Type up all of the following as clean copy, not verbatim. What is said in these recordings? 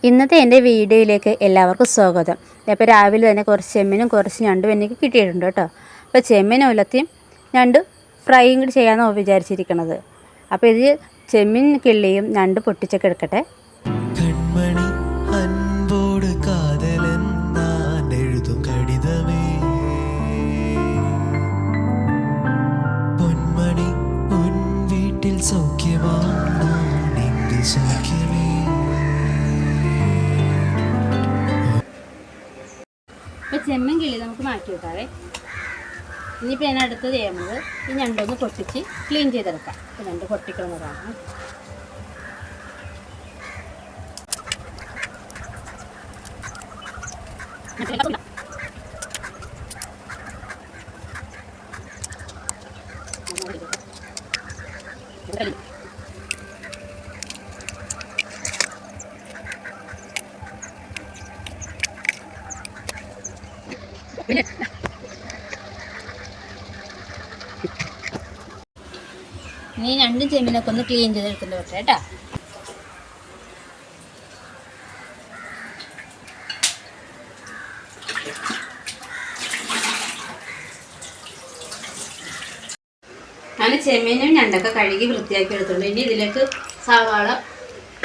ഇന്നത്തെ എൻ്റെ വീഡിയോയിലേക്ക് എല്ലാവർക്കും സ്വാഗതം. അപ്പോൾ രാവിലെ തന്നെ കുറച്ച് ചെമ്മീനും കുറച്ച് ഞണ്ടും എനിക്ക് കിട്ടിയിട്ടുണ്ട് കേട്ടോ. അപ്പോൾ ചെമ്മീൻ ഉലത്തിയും ഞണ്ട് ഫ്രൈയും കൂടി ചെയ്യാമെന്നാണ് വിചാരിച്ചിരിക്കുന്നത്. അപ്പോൾ ഇത് ചെമ്മീൻ കിള്ളിയും ഞണ്ട് പൊട്ടിച്ചൊക്കെ എടുക്കട്ടെ. കൺമണി അൻപോട് കാതലൻ ഞാൻ എഴുതും കടിതമേ, പൊന്മണി ഉൻ വീട്ടിൽ സൗഖ്യമാണ് സൗഖ്യമേ. അപ്പോൾ ചെമ്മീൻ കിള്ളി നമുക്ക് മാറ്റി വെക്കാവേ. ഇനിയിപ്പോൾ ഞാൻ അടുത്തത് ചെയ്യുന്നത് ഈ ഞണ്ടൊന്ന് പൊട്ടിച്ച് ക്ലീൻ ചെയ്തെടുക്കാം. അപ്പോൾ ഞണ്ട് പൊട്ടിക്കുന്നതാണ്. ഇനി രണ്ടും ചെമ്മീനൊക്കെ ഒന്ന് ക്ലീൻ ചെയ്തെടുത്തിട്ട് വെക്കാം കേട്ടോ. ഞാൻ ചെമ്മീനും ഞണ്ടൊക്കെ കഴുകി വൃത്തിയാക്കി എടുത്തിട്ടുണ്ട്. ഇനി ഇതിലേക്ക് സവാള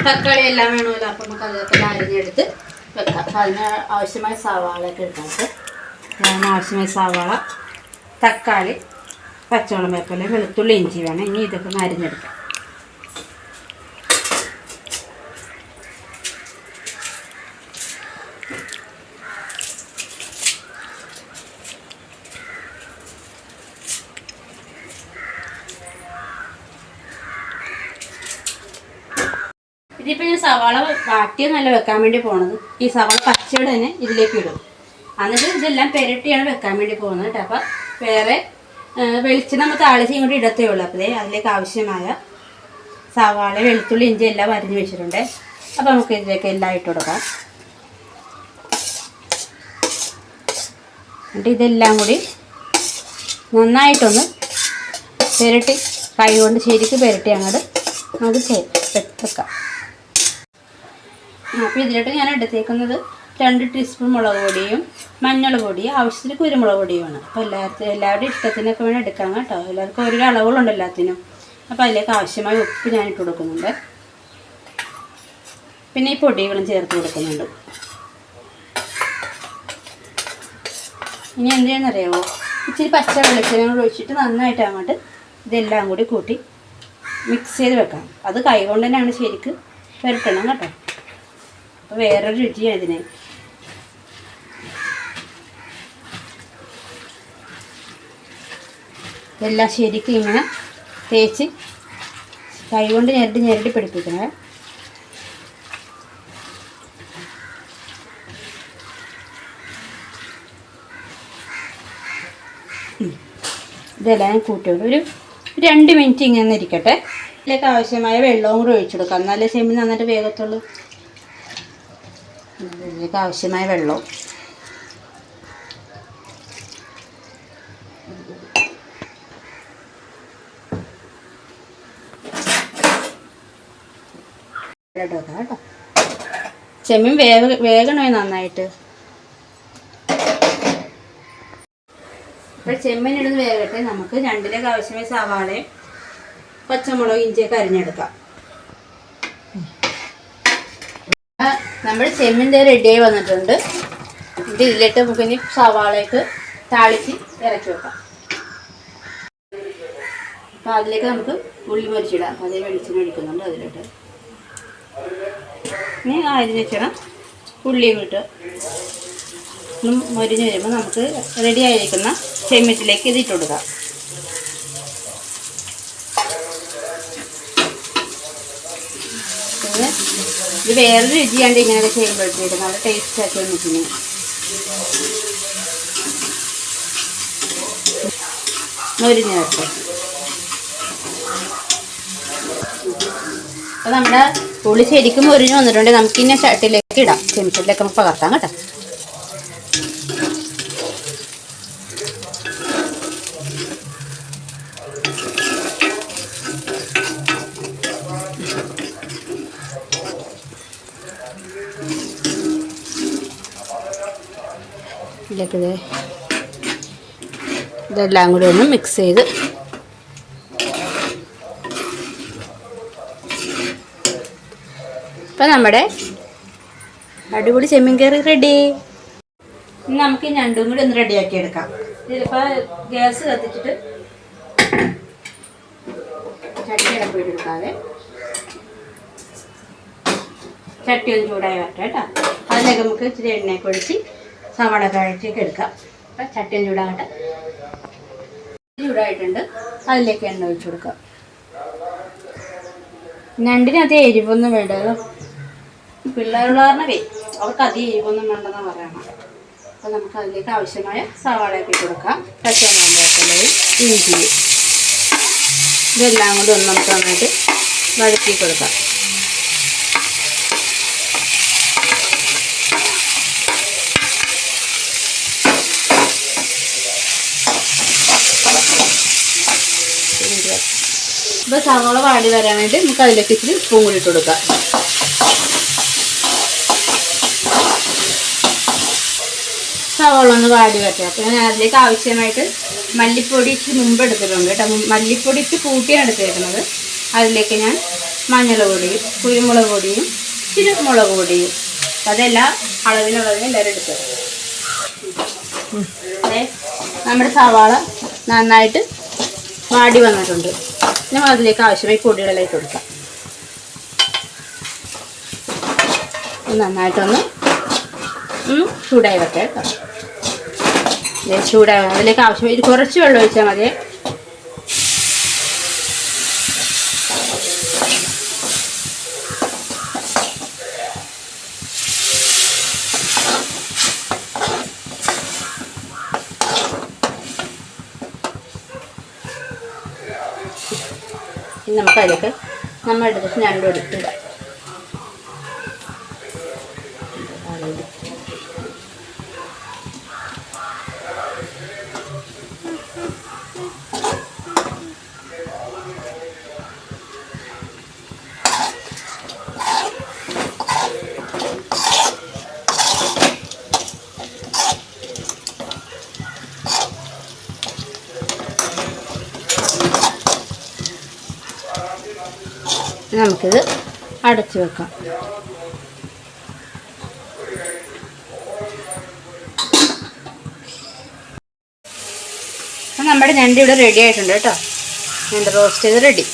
തക്കാളി എല്ലാം വേണമല്ലോ. അപ്പം നമുക്ക് അതൊക്കെ അരിഞ്ഞെടുത്ത് വെക്കാം. അപ്പം അതിന് ആവശ്യമായ സവാളയൊക്കെ എടുക്കാനായിട്ട് ആവശ്യമായ സവാള, തക്കാളി, പച്ചമുളക്, വേപ്പില, വെളുത്തുള്ളി, ഇഞ്ചി വേണം. ഇനി ഇതൊക്കെ ഒന്ന് അരിഞ്ഞെടുക്കാം. ഇതിപ്പോൾ ഞാൻ സവാള വാട്ടിയെന്നല്ല വെക്കാൻ വേണ്ടി പോണത്. ഈ സവാള പച്ചയുടെ തന്നെ ഇതിലേക്ക് ഇടും. എന്നിട്ട് ഇതെല്ലാം പെരട്ടിയാണ് വെക്കാൻ വേണ്ടി പോകുന്നത് കേട്ടോ. അപ്പം വേറെ വെളിച്ചെണ്ണ നമ്മൾ താളിച്ച് ഇങ്ങോട്ട് ഇടത്തേ ഉള്ളൂ. അപ്പോൾ അതിലേക്ക് ആവശ്യമായ സവാള, വെളുത്തുള്ളി, ഇഞ്ചി എല്ലാം അരിഞ്ഞ് വെച്ചിട്ടുണ്ട്. അപ്പോൾ നമുക്ക് ഇതിലേക്ക് എല്ലാം ഇട്ട് കൊടുക്കാം. എന്നിട്ട് ഇതെല്ലാം കൂടി നന്നായിട്ടൊന്ന് പെരട്ടി, കൈ കൊണ്ട് ശരിക്ക് പെരട്ടി അങ്ങോട്ട് നമുക്ക് വെക്കാം. അപ്പോൾ ഇതിലോട്ട് ഞാൻ എടുത്തേക്കുന്നത് 2 ടീസ്പൂൺ മുളക് പൊടിയും മഞ്ഞൾ പൊടിയും ആവശ്യത്തിന് കുരുമുളക് പൊടിയുമാണ്. അപ്പോൾ എല്ലാവരുടെയും ഇഷ്ടത്തിനൊക്കെ വേണം എടുക്കാം കേട്ടോ. എല്ലാവർക്കും ഓരോ അളവുകളുണ്ട് എല്ലാത്തിനും. അപ്പോൾ അതിലേക്ക് ആവശ്യമായ ഉപ്പ് ഞാൻ ഇട്ട് കൊടുക്കുന്നുണ്ട്. പിന്നെ ഈ പൊടികളും ചേർത്ത് കൊടുക്കുന്നുണ്ട്. ഇനി എന്ത് ചെയ്യുന്നറിയാമോ, ഇച്ചിരി പച്ച വെളിച്ചെണ്ണ കൂടി ഒഴിച്ചിട്ട് നന്നായിട്ട് അങ്ങോട്ട് ഇതെല്ലാം കൂടി കൂട്ടി മിക്സ് ചെയ്ത് വെക്കാം. അത് കൈ കൊണ്ട് തന്നെയാണ് ശരിക്ക് പുരട്ടണം കേട്ടോ. അപ്പോൾ വേറൊരു രുചിയാണ് ഇതിന്. എല്ലാം ശരിക്കും ഇങ്ങനെ തേച്ച് കൈ കൊണ്ട് ഞെരടി പിടിപ്പിക്കണേ. ഇതെല്ലാം കൂട്ടിയോണ്ട് ഒരു 2 മിനിറ്റ് ഇങ്ങനെ ഇരിക്കട്ടെ. ഇതിലേക്ക് ആവശ്യമായ വെള്ളവും കൂടി ഒഴിച്ചു കൊടുക്കാം. എന്നാലേ ചെമ്മീൻ നന്നായിട്ട് വേഗത്തുള്ളൂ. ഇതിലേക്ക് ആവശ്യമായ വെള്ളവും കേട്ടോ. ചെമ്മീൻ വേഗണോ നന്നായിട്ട്. ഇപ്പോൾ ചെമ്മീൻ ഇടുന്ന വേഗട്ടെ. നമുക്ക് രണ്ടിലേക്ക് ആവശ്യമായ സവാളയും പച്ചമുളകും ഇഞ്ചിയൊക്കെ അരിഞ്ഞെടുക്കാം. നമ്മൾ ചെമ്മീൻ റെഡിയായി വന്നിട്ടുണ്ട്. ഇത് ഇതിലിട്ട് നമുക്ക് ഇനി സവാളയൊക്കെ താളിച്ച് ഇറക്കി വെക്കാം. അപ്പോൾ അതിലേക്ക് നമുക്ക് ഉള്ളി പൊരിച്ചിടാം. അപ്പോൾ അതിൽ വെളിച്ചെണ്ണ ഒഴിക്കുന്നുണ്ട്. അതിലിട്ട് ഇനി അരിഞ്ഞ് വെച്ചിടാം. ഉള്ളിയും ഇട്ട് മൊരിഞ്ഞ് വരുമ്പോൾ നമുക്ക് റെഡി ആയിരിക്കുന്ന ചെമ്മീനിലേക്ക് ഇതിട്ട് കൊടുക്കാം. ഇത് വേറൊരു രുചിയാണ്ട് ഇങ്ങനെയൊക്കെ ചെയ്യുമ്പോഴത്തേക്ക് നല്ല ടേസ്റ്റ് ആക്കി വന്നിട്ടുണ്ട്. മൊരിഞ്ഞ് വരട്ടെ. അപ്പോൾ നമ്മുടെ പുളി ശരിക്കും മൊരിഞ്ഞ് വന്നിട്ടുണ്ട്. നമുക്കിന്നെ ചട്ടിലേക്ക് ഇടാം. ചെമ്മിച്ചട്ടിലേക്ക് നമുക്ക് പകർത്താം കേട്ടോ. ഇതിലേക്ക് ഇതെല്ലാം കൂടി ഒന്ന് മിക്സ് ചെയ്ത് ഇപ്പം നമ്മുടെ അടിപൊളി ചെമ്മീൻ കറി റെഡി. ഇനി നമുക്ക് ഈ ഞണ്ടും കൂടി ഒന്ന് റെഡിയാക്കി എടുക്കാം. ഇതിലിപ്പോൾ ഗ്യാസ് കത്തിച്ചിട്ട് ചട്ടി ഇടപ്പിട്ട് എടുക്കാതെ ചട്ടി ഒന്ന് ചൂടായി വരട്ടെ കേട്ടോ. അതിലേക്ക് നമുക്ക് ഇച്ചിരി എണ്ണയൊക്കെ ഒഴിച്ച് സവാള കഴിച്ചൊക്കെ എടുക്കാം. അപ്പം ചട്ടി ഒന്ന് ചൂടാകട്ടെ. ചൂടായിട്ടുണ്ട്. അതിലേക്ക് എണ്ണ ഒഴിച്ചു കൊടുക്കാം. ഞണ്ടിനകത്ത് എരിവൊന്നും വേണ്ടല്ലോ. പിള്ളേരുള്ള കാരണമേ അവർക്ക് അധികം എരിവൊന്നും വേണ്ടെന്ന് പറയണം. അപ്പോൾ നമുക്ക് അതിലേക്ക് ആവശ്യമായ സവാളയൊക്കെ ഇട്ട് കൊടുക്കാം. പച്ചമുളക്, വേപ്പിലയും ഇഞ്ചി ഇതെല്ലാം കൂടി ഒന്ന് നമുക്ക് നന്നായിട്ട് വഴറ്റി കൊടുക്കാം. ഇപ്പോൾ സവാള വാടി വരാൻ വേണ്ടി നമുക്ക് അതിലേക്ക് ഇച്ചിരി ഉപ്പും കൂടി ഇട്ട് കൊടുക്കാം. സവാള ഒന്ന് വാടി വരട്ടെ. അപ്പോൾ ഞാൻ അതിലേക്ക് ആവശ്യമായിട്ട് മല്ലിപ്പൊടി ഇച്ചിരി മുമ്പ് എടുത്തിട്ടുണ്ട് കേട്ടോ. മല്ലിപ്പൊടി ഇച്ചിരി കൂട്ടിയാണ് എടുത്തേക്കുന്നത്. അതിലേക്ക് ഞാൻ മഞ്ഞൾ പൊടിയും കുരുമുളക് പൊടിയും ഇച്ചിരി മുളക് പൊടിയും അതെല്ലാം അളവിനുള്ളതിന് എല്ലാവരും എടുത്തത്. നമ്മുടെ സവാള നന്നായിട്ട് വാടി വന്നിട്ടുണ്ട്. നമ്മൾ അതിലേക്ക് ആവശ്യമായി പൊടികളിലേക്ക് കൊടുക്കാം. നന്നായിട്ടൊന്ന് ചൂടായി വരട്ടെ കേട്ടോ. ചൂടായി അതിലേക്ക് ആവശ്യമായി കുറച്ച് വെള്ളം ഒഴിച്ചാൽ മതി. നമുക്ക് അതിലേക്ക് നമ്മൾ എടുത്തിട്ട് ഞണ്ടും എടുത്തിടാം. നമുക്കിത് അടച്ചു വെക്കാം. നമ്മുടെ ഞണ്ട് ഇവിടെ റെഡി ആയിട്ടുണ്ട് കേട്ടോ. ഞണ്ട് റോസ്റ്റ് ചെയ്ത് റെഡി.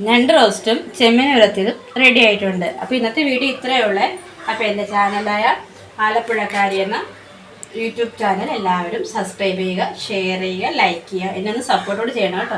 ഞണ്ട് റോസ്റ്റും ചെമ്മീൻ ഉലത്തിയതും റെഡി ആയിട്ടുണ്ട്. അപ്പോൾ ഇന്നത്തെ വീഡിയോ ഇത്രയേ ഉള്ളൂ. അപ്പോൾ എൻ്റെ ചാനലായ ആലപ്പുഴക്കാരി എന്ന യൂട്യൂബ് ചാനൽ എല്ലാവരും സബ്സ്ക്രൈബ് ചെയ്യുക, ഷെയർ ചെയ്യുക, ലൈക്ക് ചെയ്യുക. എന്നെ ഒന്ന് സപ്പോർട്ടോട് ചെയ്യണം കേട്ടോ.